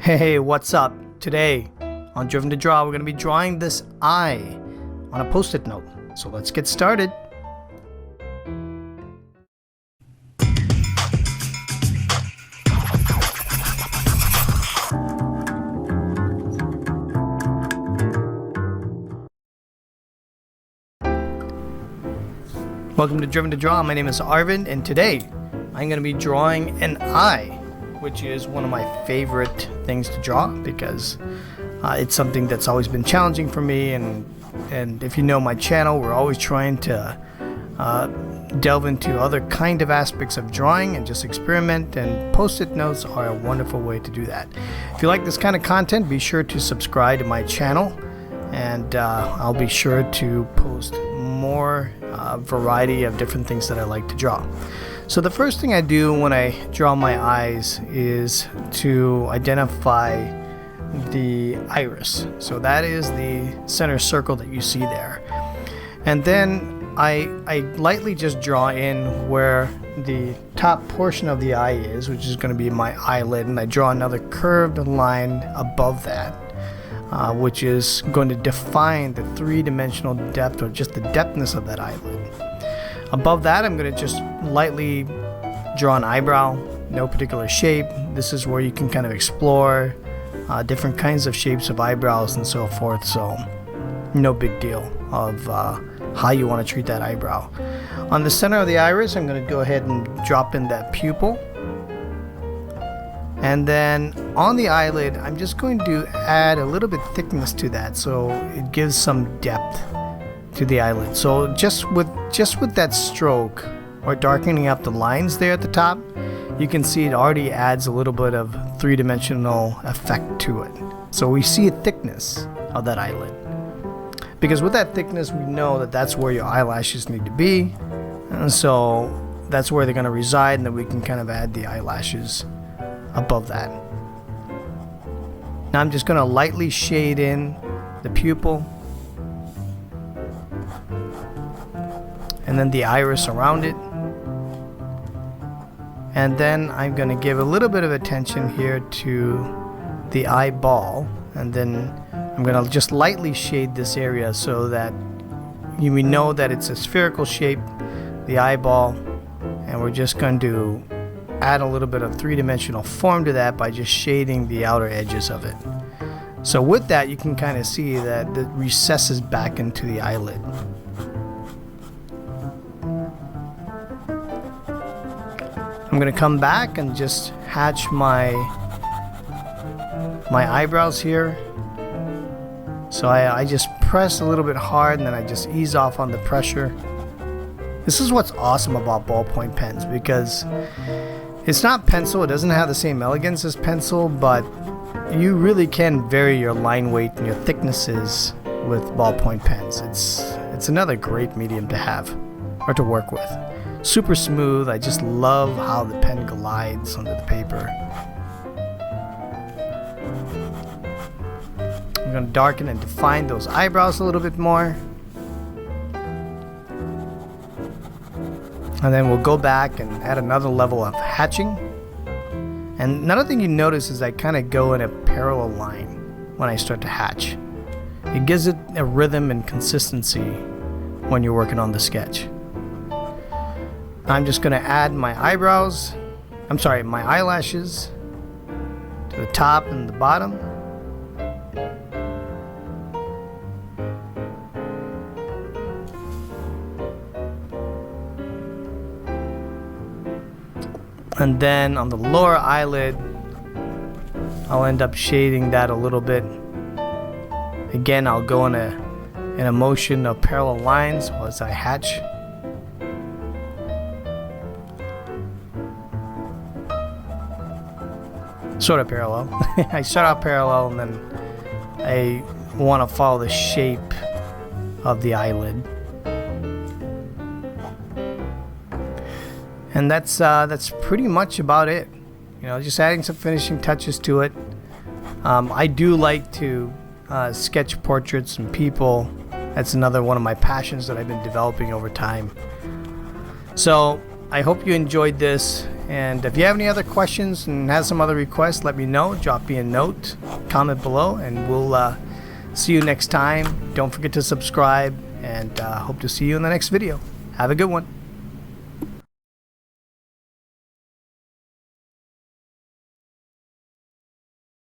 Hey, what's up? Today on Driven to Draw, we're going to be drawing this eye on a post-it note. So let's get started. Welcome to Driven to Draw. My name is Arvind, and today I'm going to be drawing an eye, which is one of my favorite things to draw because it's something that's always been challenging for me. And if you know my channel, we're always trying to delve into other kind of aspects of drawing and just experiment, and post-it notes are a wonderful way to do that. If you like this kind of content, be sure to subscribe to my channel, and I'll be sure to post more variety of different things that I like to draw. So the first thing I do when I draw my eyes is to identify the iris. So that is the center circle that you see there. And then I lightly just draw in where the top portion of the eye is, which is going to be my eyelid, and I draw another curved line above that, which is going to define the three-dimensional depth, or just the depthness of that eyelid. Above that, I'm going to just lightly draw an eyebrow, no particular shape. This is where you can kind of explore different kinds of shapes of eyebrows and so forth, so no big deal of how you want to treat that eyebrow. On the center of the iris, I'm going to go ahead and drop in that pupil. And then on the eyelid, I'm just going to add a little bit thickness to that, so it gives some depth to the eyelid. So just with that stroke, or darkening up the lines there at the top, you can see it already adds a little bit of three-dimensional effect to it. So we see a thickness of that eyelid, because with that thickness we know that that's where your eyelashes need to be, and so that's where they're going to reside, and then we can kind of add the eyelashes above that. Now I'm just going to lightly shade in the pupil, and then the iris around it. And then I'm going to give a little bit of attention here to the eyeball, and then I'm going to just lightly shade this area so that we know that it's a spherical shape, the eyeball, and we're just going to add a little bit of three-dimensional form to that by just shading the outer edges of it. So with that, you can kind of see that it recesses back into the eyelid. I'm going to come back and just hatch my eyebrows here. So I just press a little bit hard, and then I just ease off on the pressure. This is what's awesome about ballpoint pens, because it's not pencil, it doesn't have the same elegance as pencil, but you really can vary your line weight and your thicknesses with ballpoint pens. It's another great medium to have or to work with. Super smooth. I just love how the pen glides under the paper. I'm going to darken and define those eyebrows a little bit more. And then we'll go back and add another level of hatching. And another thing you notice is I kind of go in a parallel line when I start to hatch. It gives it a rhythm and consistency when you're working on the sketch. I'm just going to add my my eyelashes to the top and the bottom. And then on the lower eyelid, I'll end up shading that a little bit. Again, I'll go in a motion of parallel lines as I hatch. Sort of parallel. I start out parallel, and then I want to follow the shape of the eyelid. And that's pretty much about it. You know, just adding some finishing touches to it. I do like to sketch portraits and people. That's another one of my passions that I've been developing over time. So I hope you enjoyed this. And if you have any other questions and have some other requests, let me know. Drop me a note, comment below, and we'll see you next time. Don't forget to subscribe, and hope to see you in the next video. Have a good one.